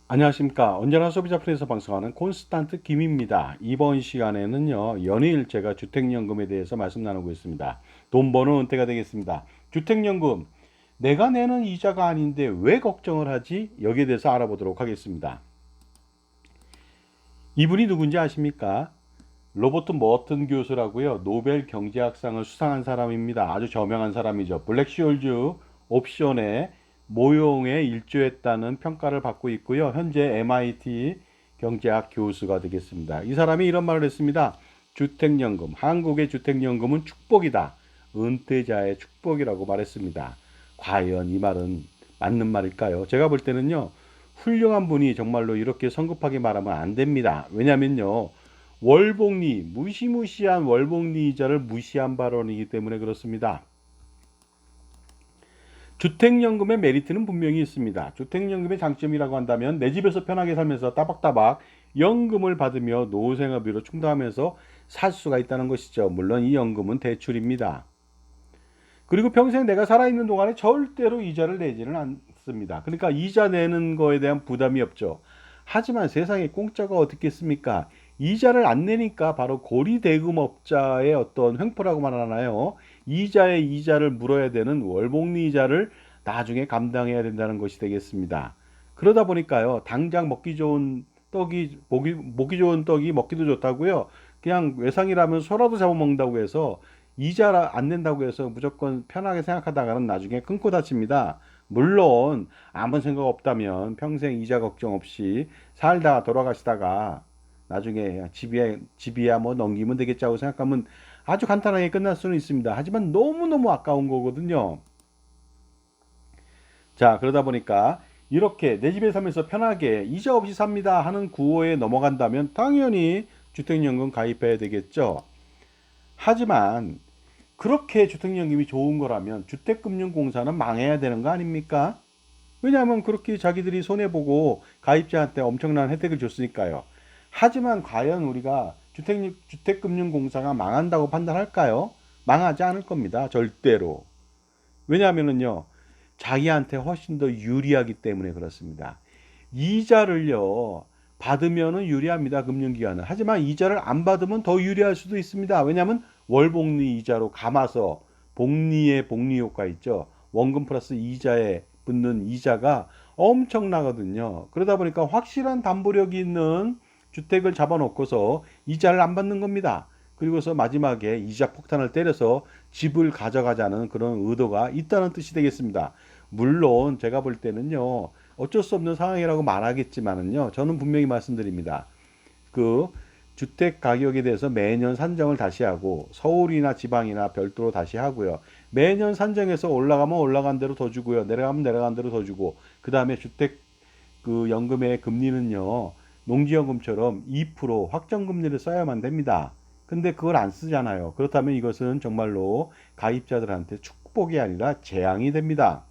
안녕하십니까. 언제나 소비자 프레에서 방송하는 콘스탄트 김입니다. 이번 시간에는요, 연이일제가 주택연금에 대해서 말씀 나누고 있습니다. 돈 버는 은퇴가 되겠습니다. 주택연금, 내가 내는 이자가 아닌데 왜 걱정을 하지? 여기에 대해서 알아보도록 하겠습니다. 이분이 누군지 아십니까? 로버트 머튼 교수라고요. 노벨 경제학상을 수상한 사람입니다. 아주 저명한 사람이죠. 블랙시홀즈 옵션의 모형에 일조했다는 평가를 받고 있고요. 현재 MIT 경제학 교수가 되겠습니다. 이 사람이 이런 말을 했습니다. 주택연금, 한국의 주택연금은 축복이다. 은퇴자의 축복이라고 말했습니다. 과연 이 말은 맞는 말일까요? 제가 볼 때는요. 훌륭한 분이 정말로 이렇게 성급하게 말하면 안 됩니다. 왜냐면요. 월복리, 무시무시한 월복리 이자를 무시한 발언이기 때문에 그렇습니다. 주택연금의 메리트는 분명히 있습니다. 주택연금의 장점이라고 한다면 내 집에서 편하게 살면서 따박따박 연금을 받으며 노후생활비로 충당하면서 살 수가 있다는 것이죠. 물론 이 연금은 대출입니다. 그리고 평생 내가 살아있는 동안에 절대로 이자를 내지는 않습니다. 그러니까 이자 내는 거에 대한 부담이 없죠. 하지만 세상에 공짜가 어디 있습니까? 이자를 안 내니까 바로 고리대금업자의 어떤 횡포라고 말하나요? 이자의 이자를 물어야 되는 월복리 이자를 나중에 감당해야 된다는 것이 되겠습니다. 그러다 보니까요, 당장 먹기 좋은 떡이, 먹기 좋은 떡이 먹기도 좋다고요. 그냥 외상이라면 소라도 잡아먹는다고 해서 이자 안 낸다고 해서 무조건 편하게 생각하다가는 나중에 끊고 다칩니다. 물론 아무 생각 없다면 평생 이자 걱정 없이 살다가 돌아가시다가 나중에 집이야 뭐 넘기면 되겠자고 생각하면 아주 간단하게 끝날 수는 있습니다. 하지만 너무너무 아까운 거거든요. 자, 그러다 보니까 이렇게 내 집에 살면서 편하게 이자 없이 삽니다 하는 구호에 넘어간다면 당연히 주택연금 가입해야 되겠죠. 하지만 그렇게 주택연금이 좋은 거라면 주택금융공사는 망해야 되는 거 아닙니까? 왜냐하면 그렇게 자기들이 손해보고 가입자한테 엄청난 혜택을 줬으니까요. 하지만 과연 우리가 주택금융공사가 망한다고 판단할까요? 망하지 않을 겁니다. 절대로. 왜냐하면요, 자기한테 훨씬 더 유리하기 때문에 그렇습니다. 이자를요, 받으면은 유리합니다. 금융기관은. 하지만 이자를 안 받으면 더 유리할 수도 있습니다. 왜냐하면 월복리 이자로 감아서 복리의 복리 효과 있죠. 원금 플러스 이자에 붙는 이자가 엄청나거든요. 그러다 보니까 확실한 담보력이 있는 주택을 잡아놓고서 이자를 안 받는 겁니다. 그리고서 마지막에 이자 폭탄을 때려서 집을 가져가자는 그런 의도가 있다는 뜻이 되겠습니다. 물론 제가 볼 때는요. 어쩔 수 없는 상황이라고 말하겠지만은요. 저는 분명히 말씀드립니다. 그 주택 가격에 대해서 매년 산정을 다시 하고 서울이나 지방이나 별도로 다시 하고요. 매년 산정해서 올라가면 올라간 대로 더 주고요. 내려가면 내려간 대로 더 주고 그다음에 주택 그 연금의 금리는요. 농지연금처럼 2% 확정금리를 써야만 됩니다. 근데 그걸 안 쓰잖아요. 그렇다면 이것은 정말로 가입자들한테 축복이 아니라 재앙이 됩니다.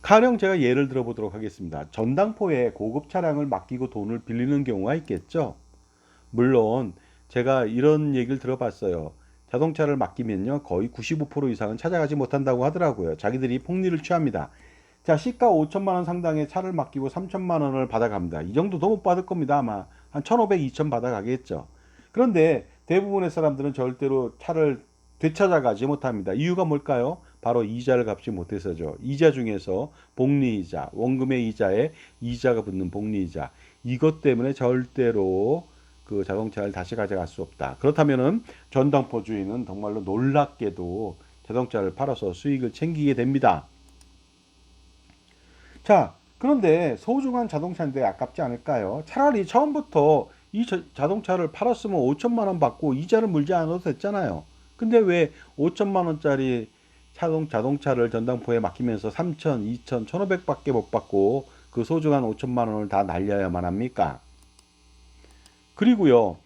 가령 제가 예를 들어 보도록 하겠습니다. 전당포에 고급 차량을 맡기고 돈을 빌리는 경우가 있겠죠. 물론 제가 이런 얘기를 들어봤어요. 자동차를 맡기면요 거의 95% 이상은 찾아가지 못한다고 하더라고요. 자기들이 폭리를 취합니다. 자, 시가 5천만 원 상당의 차를 맡기고 3천만 원을 받아갑니다. 이 정도도 못 받을 겁니다. 아마 한 1,500, 2천 받아가겠죠. 그런데 대부분의 사람들은 절대로 차를 되찾아가지 못합니다. 이유가 뭘까요? 바로 이자를 갚지 못해서죠. 이자 중에서 복리이자, 원금의 이자에 이자가 붙는 복리이자. 이것 때문에 절대로 그 자동차를 다시 가져갈 수 없다. 그렇다면은 전당포 주인은 정말로 놀랍게도 자동차를 팔아서 수익을 챙기게 됩니다. 자, 그런데 소중한 자동차인데 아깝지 않을까요? 차라리 처음부터 이 자동차를 팔았으면 5천만 원 받고 이자를 물지 않아도 됐잖아요. 근데 왜 5천만 원짜리 자동차를 전당포에 맡기면서 3천, 2천, 1,500밖에 못 받고 그 소중한 5천만 원을 다 날려야만 합니까? 그리고요.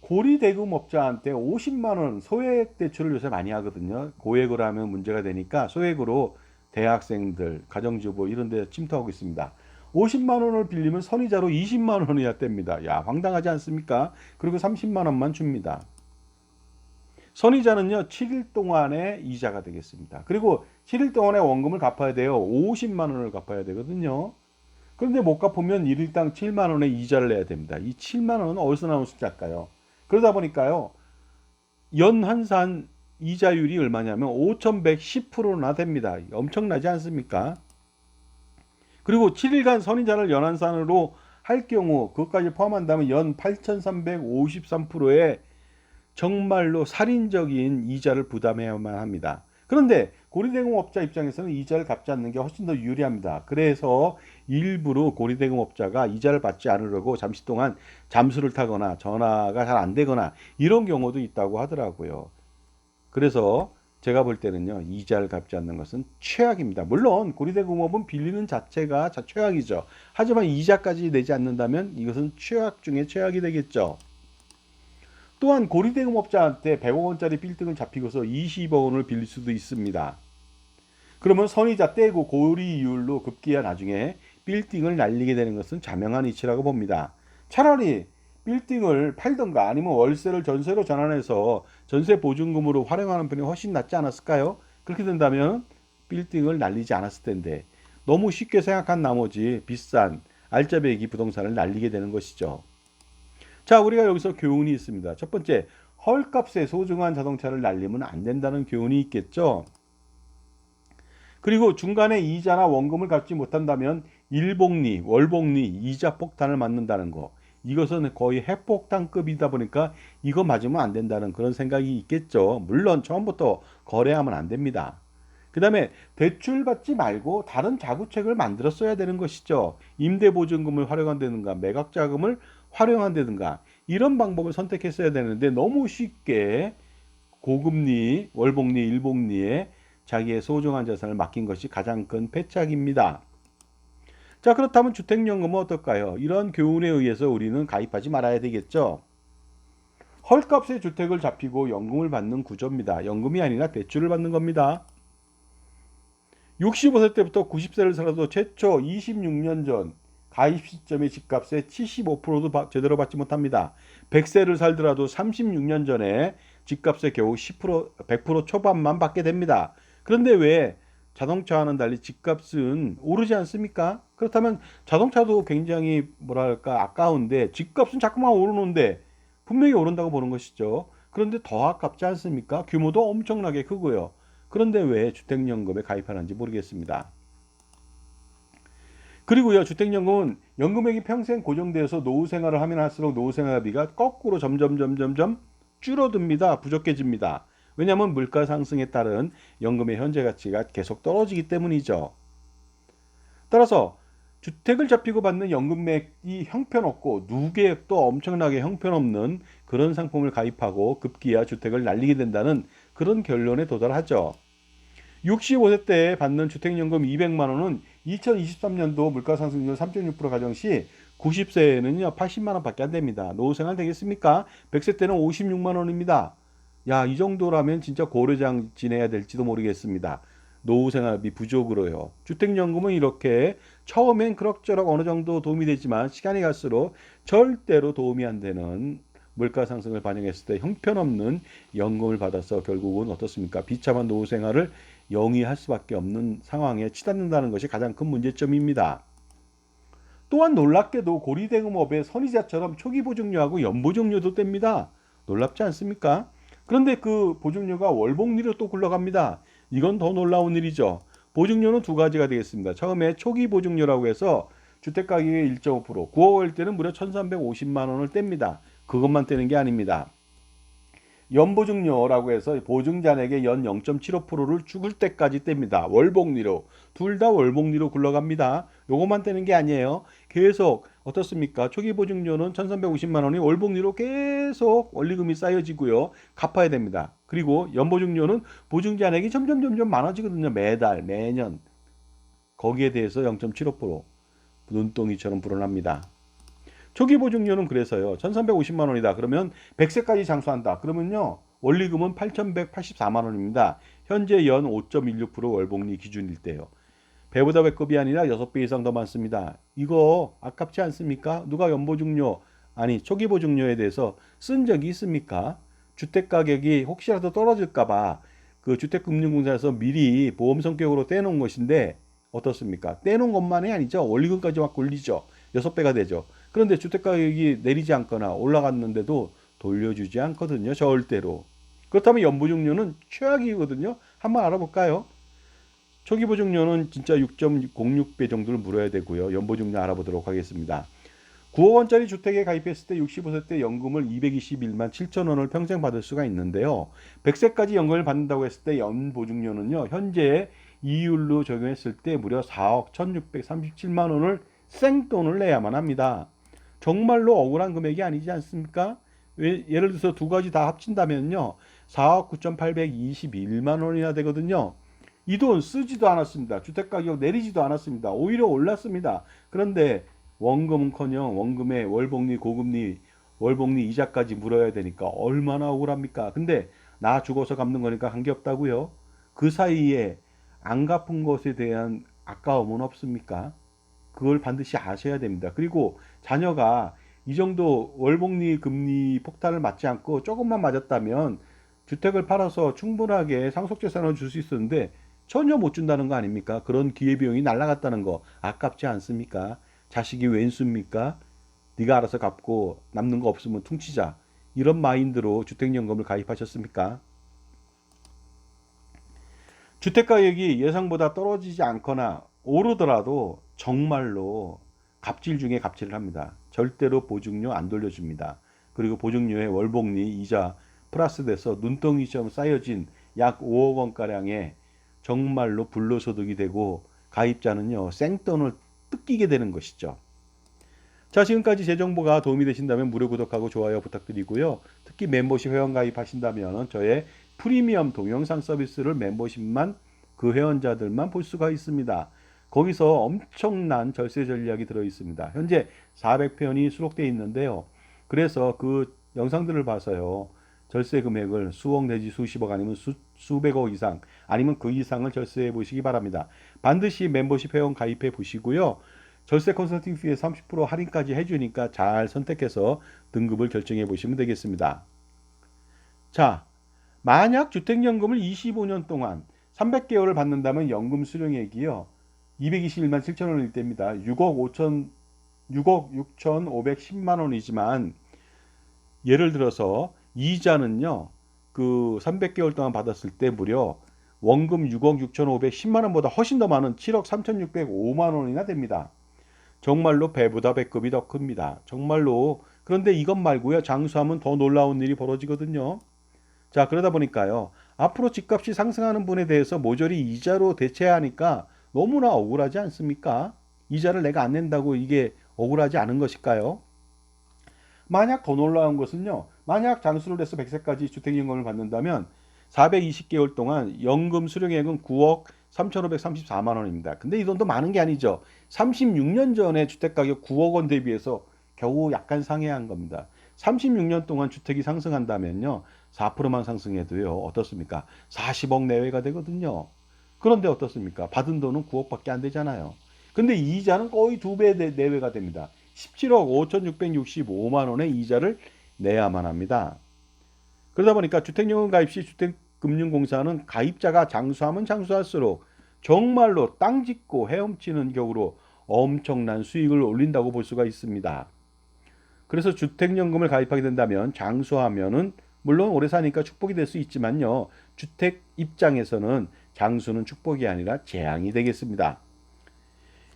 고리대금업자한테 50만 원 소액 대출을 요새 많이 하거든요. 고액으로 하면 문제가 되니까 소액으로 대학생들, 가정주부 이런 데 침투하고 있습니다. 50만 원을 빌리면 선이자로 20만 원이나 뗍니다. 야, 황당하지 않습니까? 그리고 30만 원만 줍니다. 선이자는요, 7일 동안의 이자가 되겠습니다. 그리고 7일 동안의 원금을 갚아야 돼요. 50만 원을 갚아야 되거든요. 그런데 못 갚으면 일당 7만 원의 이자를 내야 됩니다. 이 7만 원은 어디서 나온 숫자일까요? 그러다 보니까요. 연환산 이자율이 얼마냐면 5,110%나 됩니다. 엄청나지 않습니까? 그리고 7일간 선이자를 연환산으로 할 경우 그것까지 포함한다면 연 8,353%의 정말로 살인적인 이자를 부담해야만 합니다. 그런데 고리대금업자 입장에서는 이자를 갚지 않는 게 훨씬 더 유리합니다. 그래서 일부러 고리대금업자가 이자를 받지 않으려고 잠시 동안 잠수를 타거나 전화가 잘 안 되거나 이런 경우도 있다고 하더라고요. 그래서 제가 볼 때는요, 이자를 갚지 않는 것은 최악입니다. 물론 고리대금업은 빌리는 자체가 최악이죠. 하지만 이자까지 내지 않는다면 이것은 최악 중에 최악이 되겠죠. 또한 고리대금업자한테 100억 원짜리 빌딩을 잡히고서 20억 원을 빌릴 수도 있습니다. 그러면 선이자 떼고 고리 이율로 급기야 나중에 빌딩을 날리게 되는 것은 자명한 이치라고 봅니다. 차라리 빌딩을 팔던가 아니면 월세를 전세로 전환해서 전세 보증금으로 활용하는 편이 훨씬 낫지 않았을까요? 그렇게 된다면 빌딩을 날리지 않았을 텐데 너무 쉽게 생각한 나머지 비싼 알짜배기 부동산을 날리게 되는 것이죠. 자, 우리가 여기서 교훈이 있습니다. 첫 번째, 헐값에 소중한 자동차를 날리면 안 된다는 교훈이 있겠죠. 그리고 중간에 이자나 원금을 갚지 못한다면 일복리, 월복리, 이자 폭탄을 맞는다는 거. 이것은 거의 핵폭탄급이다 보니까 이거 맞으면 안 된다는 그런 생각이 있겠죠. 물론 처음부터 거래하면 안 됩니다. 그 다음에 대출 받지 말고 다른 자구책을 만들었어야 되는 것이죠. 임대보증금을 활용한다든가 매각자금을 활용한다든가 이런 방법을 선택했어야 되는데 너무 쉽게 고금리, 월복리, 일복리에 자기의 소중한 자산을 맡긴 것이 가장 큰 패착입니다. 자, 그렇다면 주택연금은 어떨까요? 이런 교훈에 의해서 우리는 가입하지 말아야 되겠죠. 헐값에 주택을 잡히고 연금을 받는 구조입니다. 연금이 아니라 대출을 받는 겁니다. 65세 때부터 90세를 살아도 최초 26년 전 가입 시점의 집값의 75%도 제대로 받지 못합니다. 100세를 살더라도 36년 전에 집값의 겨우 100% 초반만 받게 됩니다. 그런데 왜 자동차와는 달리 집값은 오르지 않습니까? 그렇다면 자동차도 굉장히 뭐랄까 아까운데 집값은 자꾸만 오르는데 분명히 오른다고 보는 것이죠. 그런데 더 아깝지 않습니까? 규모도 엄청나게 크고요. 그런데 왜 주택연금에 가입하는지 모르겠습니다. 그리고요, 주택연금은 연금액이 평생 고정되어서 노후 생활을 하면 할수록 노후 생활비가 거꾸로 점점 줄어듭니다. 부족해집니다. 왜냐하면 물가 상승에 따른 연금의 현재 가치가 계속 떨어지기 때문이죠. 따라서 주택을 잡히고 받는 연금액이 형편없고 누계액도 엄청나게 형편없는 그런 상품을 가입하고 급기야 주택을 날리게 된다는 그런 결론에 도달하죠. 65세 때 받는 주택연금 200만 원은 2023년도 물가상승률 3.6% 가정 시 90세에는요 80만 원밖에 안 됩니다. 노후생활 되겠습니까? 100세 때는 56만 원입니다. 야, 이 정도라면 진짜 고려장 지내야 될지도 모르겠습니다. 노후생활비 부족으로요. 주택연금은 이렇게 처음엔 그럭저럭 어느 정도 도움이 되지만 시간이 갈수록 절대로 도움이 안 되는 물가 상승을 반영했을 때 형편없는 연금을 받아서 결국은 어떻습니까? 비참한 노후 생활을 영위할 수밖에 없는 상황에 치닫는다는 것이 가장 큰 문제점입니다. 또한 놀랍게도 고리대금업의 선이자처럼 초기 보증료하고 연보증료도 뗍니다. 놀랍지 않습니까? 그런데 그 보증료가 월복리로 또 굴러갑니다. 이건 더 놀라운 일이죠. 보증료는 두 가지가 되겠습니다. 처음에 초기 보증료라고 해서 주택가격의 1.5%, 9억일 때는 무려 1,350만 원을 뗍니다. 그것만 떼는 게 아닙니다. 연보증료라고 해서 보증자에게 연 0.75%를 죽을 때까지 뗍니다. 월복리로. 둘 다 월복리로 굴러갑니다. 요것만 떼는 게 아니에요. 계속 어떻습니까? 초기 보증료는 1,350만 원이 월복리로 계속 원리금이 쌓여지고요. 갚아야 됩니다. 그리고 연보증료는 보증자액이 점점 많아지거든요. 매달, 매년. 거기에 대해서 0.75% 눈덩이처럼 불어납니다. 초기 보증료는 그래서요. 1,350만 원이다. 그러면 100세까지 장수한다. 그러면요. 원리금은 8,184만 원입니다. 현재 연 5.16% 월복리 기준일 때요. 배보다 배급이 아니라 6배 이상 더 많습니다. 이거 아깝지 않습니까? 누가 연보증료, 아니 초기 보증료에 대해서 쓴 적이 있습니까? 주택가격이 혹시라도 떨어질까 봐 그 주택금융공사에서 미리 보험 성격으로 떼놓은 것인데 어떻습니까? 떼놓은 것만이 아니죠. 원리금까지 막 굴리죠. 6배가 되죠. 그런데 주택가격이 내리지 않거나 올라갔는데도 돌려주지 않거든요. 절대로. 그렇다면 연보증료는 최악이거든요. 한번 알아볼까요? 초기 보증료는 진짜 6.06배 정도를 물어야 되고요. 연보증료 알아보도록 하겠습니다. 9억 원짜리 주택에 가입했을 때 65세 때 연금을 221만 7천 원을 평생 받을 수가 있는데요. 100세까지 연금을 받는다고 했을 때 연보증료는요. 현재 이율로 적용했을 때 무려 4억 1,637만 원을 생돈을 내야만 합니다. 정말로 억울한 금액이 아니지 않습니까? 예를 들어서 두 가지 다 합친다면요. 4억 9,821만 원이나 되거든요. 이 돈 쓰지도 않았습니다. 주택가격 내리지도 않았습니다. 오히려 올랐습니다. 그런데 원금은커녕 원금에 월복리, 고금리, 월복리 이자까지 물어야 되니까 얼마나 억울합니까? 근데 나 죽어서 갚는 거니까 관계없다고요? 그 사이에 안 갚은 것에 대한 아까움은 없습니까? 그걸 반드시 아셔야 됩니다. 그리고 자녀가 이 정도 월복리 금리 폭탄을 맞지 않고 조금만 맞았다면 주택을 팔아서 충분하게 상속재산을 줄 수 있었는데 전혀 못 준다는 거 아닙니까? 그런 기회비용이 날라갔다는 거 아깝지 않습니까? 자식이 왼수입니까? 네가 알아서 갚고 남는 거 없으면 퉁치자. 이런 마인드로 주택연금을 가입하셨습니까? 주택가격이 예상보다 떨어지지 않거나 오르더라도 정말로 갑질 중에 갑질을 합니다. 절대로 보증료 안 돌려줍니다. 그리고 보증료의 월복리 이자 플러스돼서 눈덩이처럼 쌓여진 약 5억 원가량의 정말로 불로소득이 되고 가입자는요 생돈을 뜯기게 되는 것이죠. 자, 지금까지 제 정보가 도움이 되신다면 무료 구독하고 좋아요 부탁드리고요. 특히 멤버십 회원 가입하신다면 저의 프리미엄 동영상 서비스를 멤버십만 그 회원자들만 볼 수가 있습니다. 거기서 엄청난 절세 전략이 들어 있습니다. 현재 400편이 수록되어 있는데요. 그래서 그 영상들을 봐서요. 절세 금액을 수억 내지 수십억 아니면 수백억 이상 아니면 그 이상을 절세해 보시기 바랍니다. 반드시 멤버십 회원 가입해 보시고요. 절세 컨설팅 피에 30% 할인까지 해주니까 잘 선택해서 등급을 결정해 보시면 되겠습니다. 자, 만약 주택연금을 25년 동안 300개월을 받는다면 연금 수령액이요. 221만 7천 원일 때입니다. 6억 6천5백십만 원이지만 예를 들어서 이자는요. 그 300개월 동안 받았을 때 무려 원금 6억 6천5백십만 원보다 훨씬 더 많은 7억 3,605만 원이나 됩니다. 정말로 배보다 배급이 더 큽니다. 정말로. 그런데 이것 말고요. 장수하면 더 놀라운 일이 벌어지거든요. 자, 그러다 보니까요. 앞으로 집값이 상승하는 분에 대해서 모조리 이자로 대체해야 하니까 너무나 억울하지 않습니까? 이자를 내가 안 낸다고 이게 억울하지 않은 것일까요? 만약 더 놀라운 것은요. 만약 장수를 해서 100세까지 주택연금을 받는다면 420개월 동안 연금 수령액은 9억 3,534만 원입니다. 근데 이 돈도 많은 게 아니죠. 36년 전에 주택가격 9억 원 대비해서 겨우 약간 상회한 겁니다. 36년 동안 주택이 상승한다면요. 4%만 상승해도요. 어떻습니까? 40억 내외가 되거든요. 그런데 어떻습니까? 받은 돈은 9억밖에 안 되잖아요. 근데 이자는 거의 2배 내외가 됩니다. 17억 5,665만 원의 이자를 내야만 합니다. 그러다 보니까 주택연금 가입 시 주택금융공사는 가입자가 장수하면 장수할수록 정말로 땅 짓고 헤엄치는 격으로 엄청난 수익을 올린다고 볼 수가 있습니다. 그래서 주택연금을 가입하게 된다면 장수하면은 물론 오래 사니까 축복이 될 수 있지만요. 주택 입장에서는 장수는 축복이 아니라 재앙이 되겠습니다.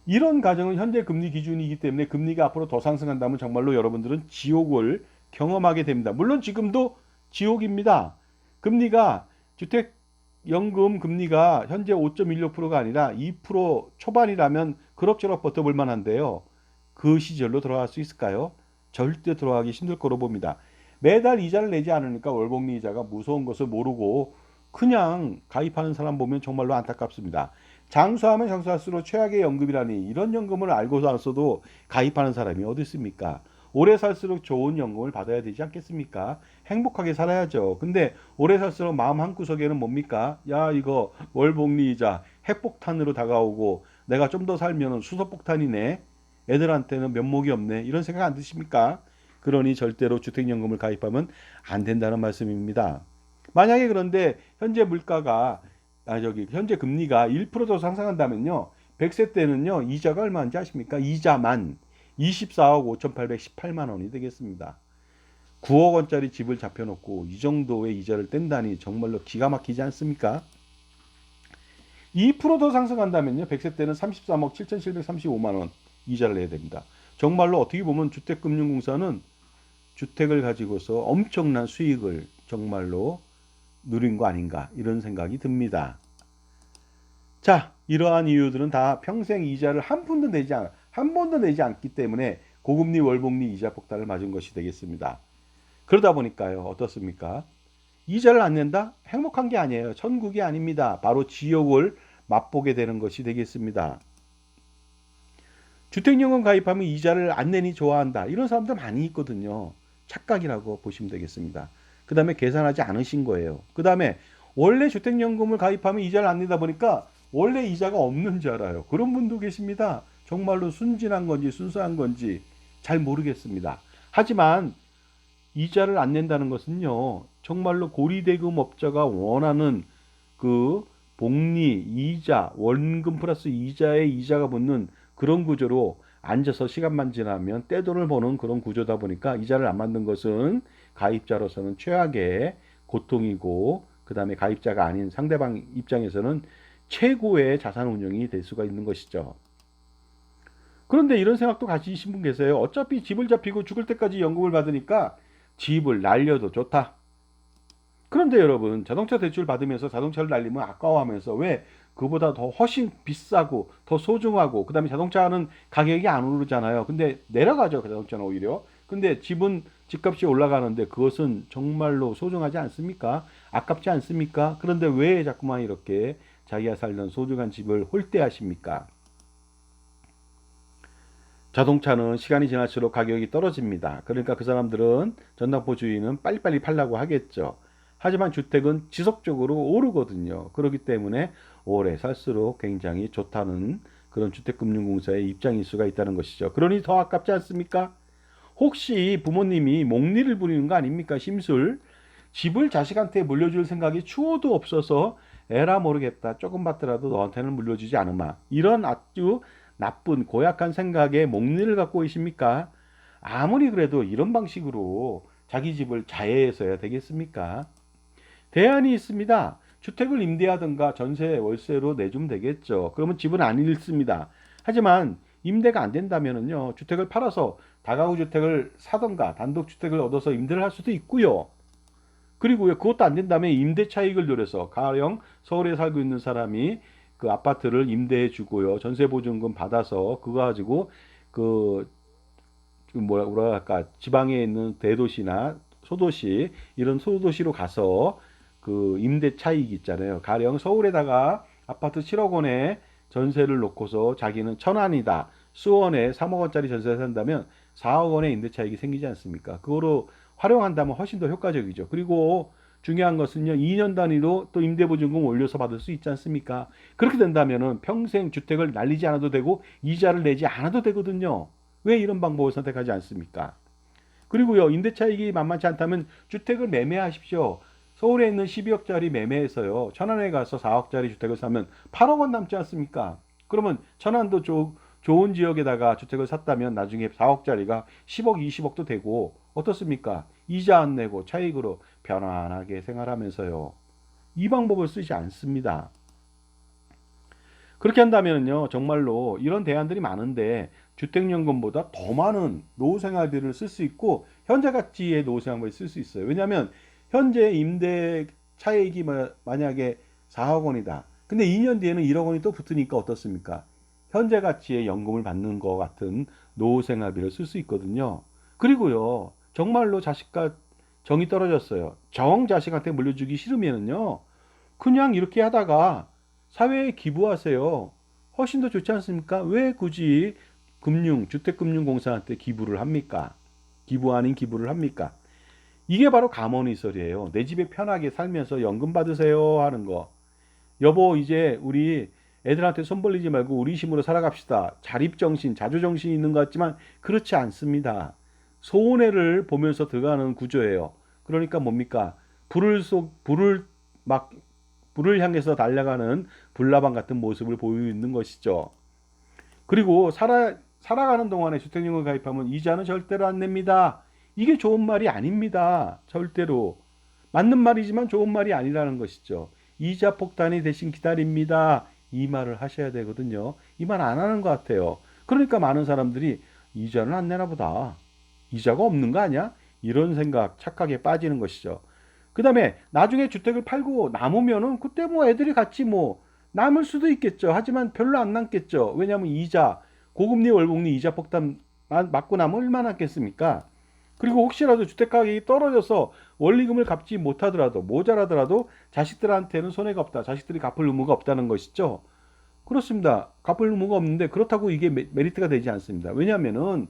이런 가정은 현재 금리 기준이기 때문에 금리가 앞으로 더 상승한다면 정말로 여러분들은 지옥을 경험하게 됩니다. 물론 지금도 지옥입니다. 금리가 주택연금 금리가 현재 5.16%가 아니라 2% 초반이라면 그럭저럭 버텨볼 만한데요. 그 시절로 돌아갈 수 있을까요? 절대 돌아가기 힘들 거로 봅니다. 매달 이자를 내지 않으니까 월복리 이자가 무서운 것을 모르고 그냥 가입하는 사람 보면 정말로 안타깝습니다. 장수하면 장수할수록 최악의 연금이라니 이런 연금을 알고 살았어도 가입하는 사람이 어디 있습니까? 오래 살수록 좋은 연금을 받아야 되지 않겠습니까? 행복하게 살아야죠. 근데 오래 살수록 마음 한구석에는 뭡니까? 야, 이거 월복리 이자 핵폭탄으로 다가오고 내가 좀 더 살면 수소폭탄이네. 애들한테는 면목이 없네. 이런 생각 안 드십니까? 그러니 절대로 주택연금을 가입하면 안 된다는 말씀입니다. 만약에 그런데 현재 물가가 현재 금리가 1%더 상승한다면요. 100세 때는요, 이자가 얼마인지 아십니까? 이자만 24억 5,818만 원이 되겠습니다. 9억 원짜리 집을 잡혀놓고 이 정도의 이자를 뗀다니 정말로 기가 막히지 않습니까? 2%더 상승한다면요, 100세 때는 33억 7,735만 원 이자를 내야 됩니다. 정말로 어떻게 보면 주택금융공사는 주택을 가지고서 엄청난 수익을 정말로 누린 거 아닌가, 이런 생각이 듭니다. 자, 이러한 이유들은 다 평생 이자를 한 번도 내지 않기 때문에 고금리 월복리 이자 폭탄을 맞은 것이 되겠습니다. 그러다 보니까요, 어떻습니까? 이자를 안 낸다? 행복한 게 아니에요. 천국이 아닙니다. 바로 지옥을 맛보게 되는 것이 되겠습니다. 주택연금 가입하면 이자를 안 내니 좋아한다, 이런 사람들 많이 있거든요. 착각이라고 보시면 되겠습니다. 그 다음에 계산하지 않으신 거예요. 그 다음에 원래 주택연금을 가입하면 이자를 안 내다 보니까 원래 이자가 없는 줄 알아요. 그런 분도 계십니다. 정말로 순진한 건지 순수한 건지 잘 모르겠습니다. 하지만 이자를 안 낸다는 것은요, 정말로 고리대금업자가 원하는 그 복리, 이자, 원금 플러스 이자에 이자가 붙는 그런 구조로 앉아서 시간만 지나면 떼돈을 버는 그런 구조다 보니까 이자를 안 받는 것은 가입자로서는 최악의 고통이고, 그 다음에 가입자가 아닌 상대방 입장에서는 최고의 자산 운용이 될 수가 있는 것이죠. 그런데 이런 생각도 가지신 분 계세요. 어차피 집을 잡히고 죽을 때까지 연금을 받으니까 집을 날려도 좋다. 그런데 여러분, 자동차 대출 받으면서 자동차를 날리면 아까워하면서 왜 그보다 더 훨씬 비싸고 더 소중하고, 그 다음에 자동차는 가격이 안 오르잖아요. 근데 내려가죠, 그 자동차는 오히려. 근데 집은 집값이 올라가는데 그것은 정말로 소중하지 않습니까? 아깝지 않습니까? 그런데 왜 자꾸만 이렇게 자기가 살던 소중한 집을 홀대하십니까? 자동차는 시간이 지날수록 가격이 떨어집니다. 그러니까 그 사람들은, 전당포주의는 빨리빨리 팔려고 하겠죠. 하지만 주택은 지속적으로 오르거든요. 그렇기 때문에 오래 살수록 굉장히 좋다는 그런 주택금융공사의 입장일 수가 있다는 것이죠. 그러니 더 아깝지 않습니까? 혹시 부모님이 목리를 부리는 거 아닙니까? 심술. 집을 자식한테 물려줄 생각이 추호도 없어서 에라 모르겠다, 조금 받더라도 너한테는 물려주지 않으마, 이런 아주 나쁜 고약한 생각에 목리를 갖고 계십니까? 아무리 그래도 이런 방식으로 자기 집을 자해해서야 되겠습니까? 대안이 있습니다. 주택을 임대하든가 전세 월세로 내주면 되겠죠. 그러면 집은 안 잃습니다. 하지만 임대가 안 된다면은요, 주택을 팔아서 다가구 주택을 사든가 단독주택을 얻어서 임대를 할 수도 있고요. 그리고 그것도 안 된다면 임대 차익을 노려서, 가령 서울에 살고 있는 사람이 그 아파트를 임대해 주고요, 전세 보증금 받아서 그거 가지고 그 뭐라 할까, 지방에 있는 대도시나 소도시, 이런 소도시로 가서 그 임대 차익 있잖아요. 가령 서울에다가 아파트 7억 원에 전세를 놓고서 자기는 천안이다, 수원에 3억 원짜리 전세를 산다면 4억 원의 임대 차익이 생기지 않습니까? 그거로 활용한다면 훨씬 더 효과적이죠. 그리고 중요한 것은요, 2년 단위로 또 임대보증금 올려서 받을 수 있지 않습니까? 그렇게 된다면은 평생 주택을 날리지 않아도 되고 이자를 내지 않아도 되거든요. 왜 이런 방법을 선택하지 않습니까? 그리고요, 임대차익이 만만치 않다면 주택을 매매하십시오. 서울에 있는 12억짜리 매매해서요, 천안에 가서 4억짜리 주택을 사면 8억 원 남지 않습니까? 그러면 천안도 좋은 지역에다가 주택을 샀다면 나중에 4억짜리가 10억, 20억도 되고, 어떻습니까? 이자 안 내고 차익으로 편안하게 생활하면서요. 이 방법을 쓰지 않습니다. 그렇게 한다면요, 정말로 이런 대안들이 많은데 주택연금보다 더 많은 노후생활비를 쓸 수 있고 현재 가치의 노후생활비를 쓸 수 있어요. 왜냐하면 현재 임대 차익이 만약에 4억 원이다. 근데 2년 뒤에는 1억 원이 또 붙으니까 어떻습니까? 현재 가치의 연금을 받는 것 같은 노후생활비를 쓸 수 있거든요. 그리고요, 정말로 자식과 정이 떨어졌어요. 정 자식한테 물려주기 싫으면은요, 그냥 이렇게 하다가 사회에 기부하세요. 훨씬 더 좋지 않습니까? 왜 굳이 주택금융공사한테 기부를 합니까? 기부 아닌 기부를 합니까? 이게 바로 가모니설이에요. 내 집에 편하게 살면서 연금 받으세요 하는 거. 여보, 이제 우리 애들한테 손 벌리지 말고 우리 힘으로 살아갑시다. 자립정신, 자주정신이 있는 것 같지만 그렇지 않습니다. 손해를 보면서 들어가는 구조예요. 그러니까 뭡니까? 불을 향해서 달려가는 불나방 같은 모습을 보이고 있는 것이죠. 그리고 살아가는 동안에 주택연금 가입하면 이자는 절대로 안 냅니다. 이게 좋은 말이 아닙니다. 절대로. 맞는 말이지만 좋은 말이 아니라는 것이죠. 이자 폭탄이 대신 기다립니다. 이 말을 하셔야 되거든요. 이 말 안 하는 것 같아요. 그러니까 많은 사람들이 이자는 안 내나 보다. 이자가 없는 거 아니야? 이런 생각, 착각에 빠지는 것이죠. 그 다음에 나중에 주택을 팔고 남으면은 그때 뭐 애들이 같이 뭐 남을 수도 있겠죠. 하지만 별로 안 남겠죠. 왜냐하면 이자, 고금리 월복리 이자 폭탄 맞고 나면 얼마나 남겠습니까? 그리고 혹시라도 주택 가격이 떨어져서 원리금을 갚지 못하더라도 모자라더라도 자식들한테는 손해가 없다. 자식들이 갚을 의무가 없다는 것이죠. 그렇습니다. 갚을 의무가 없는데 그렇다고 이게 메리트가 되지 않습니다. 왜냐하면은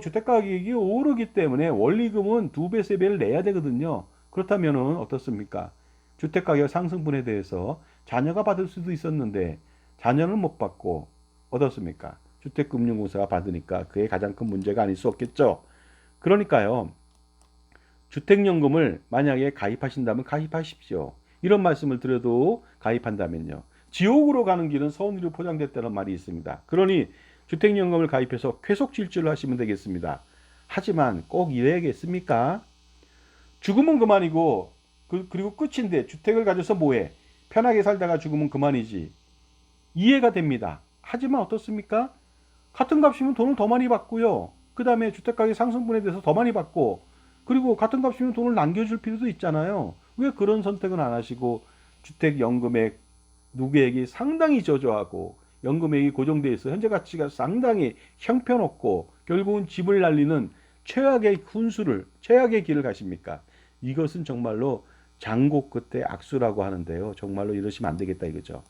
주택 가격이 오르기 때문에 원리금은 2배, 3배를 내야 되거든요. 그렇다면은 어떻습니까? 주택 가격 상승분에 대해서 자녀가 받을 수도 있었는데 자녀는 못 받고 어떻습니까? 주택금융공사가 받으니까 그게 가장 큰 문제가 아닐 수 없겠죠. 그러니까요. 주택연금을 만약에 가입하신다면 가입하십시오. 이런 말씀을 드려도 가입한다면요. 지옥으로 가는 길은 선으로 포장됐다는 말이 있습니다. 그러니 주택연금을 가입해서 쾌속 질주를 하시면 되겠습니다. 하지만 꼭 이래야겠습니까? 죽으면 그만이고 그리고 끝인데 주택을 가져서 뭐해? 편하게 살다가 죽으면 그만이지. 이해가 됩니다. 하지만 어떻습니까? 같은 값이면 돈을 더 많이 받고요. 그 다음에 주택가격 상승분에 대해서 더 많이 받고 그리고 같은 값이면 돈을 남겨줄 필요도 있잖아요. 왜 그런 선택은 안 하시고 주택연금액 누계액이 상당히 저조하고 연금액이 고정돼 있어 현재 가치가 상당히 형편없고 결국은 집을 날리는 최악의 길을 가십니까? 이것은 정말로 장고 끝에 악수라고 하는데요. 정말로 이러시면 안 되겠다 이거죠.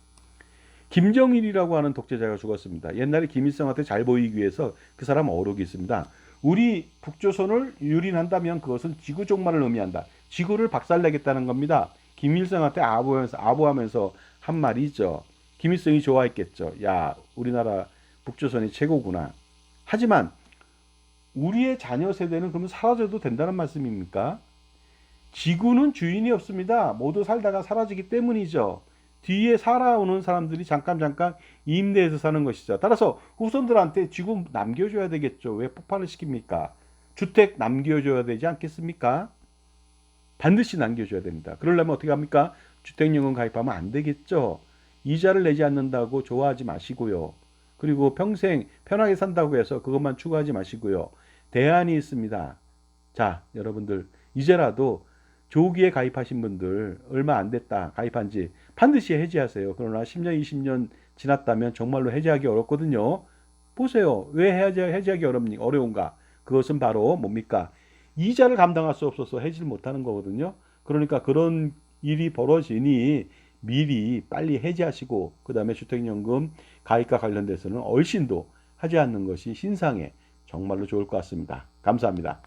김정일이라고 하는 독재자가 죽었습니다. 옛날에 김일성한테 잘 보이기 위해서 그 사람 어록이 있습니다. 우리 북조선을 유린한다면 그것은 지구 종말을 의미한다. 지구를 박살내겠다는 겁니다. 김일성한테 아부하면서 한 말이 있죠. 김일성이 좋아했겠죠. 야, 우리나라 북조선이 최고구나. 하지만 우리의 자녀 세대는 그러면 사라져도 된다는 말씀입니까? 지구는 주인이 없습니다. 모두 살다가 사라지기 때문이죠. 뒤에 살아오는 사람들이 잠깐 임대해서 사는 것이죠. 따라서 후손들한테 지구 남겨줘야 되겠죠. 왜 폭발을 시킵니까? 주택 남겨줘야 되지 않겠습니까? 반드시 남겨줘야 됩니다. 그러려면 어떻게 합니까? 주택연금 가입하면 안 되겠죠. 이자를 내지 않는다고 좋아하지 마시고요. 그리고 평생 편하게 산다고 해서 그것만 추구하지 마시고요. 대안이 있습니다. 자, 여러분들 이제라도 조기에 가입하신 분들 얼마 안 됐다 가입한 지 반드시 해지하세요. 그러나 10년, 20년 지났다면 정말로 해지하기 어렵거든요. 보세요. 왜 해지하기 어려운가? 그것은 바로 뭡니까? 이자를 감당할 수 없어서 해지를 못하는 거거든요. 그러니까 그런 일이 벌어지니 미리 빨리 해지하시고 그 다음에 주택연금 가입과 관련돼서는 얼씬도 하지 않는 것이 신상에 정말로 좋을 것 같습니다. 감사합니다.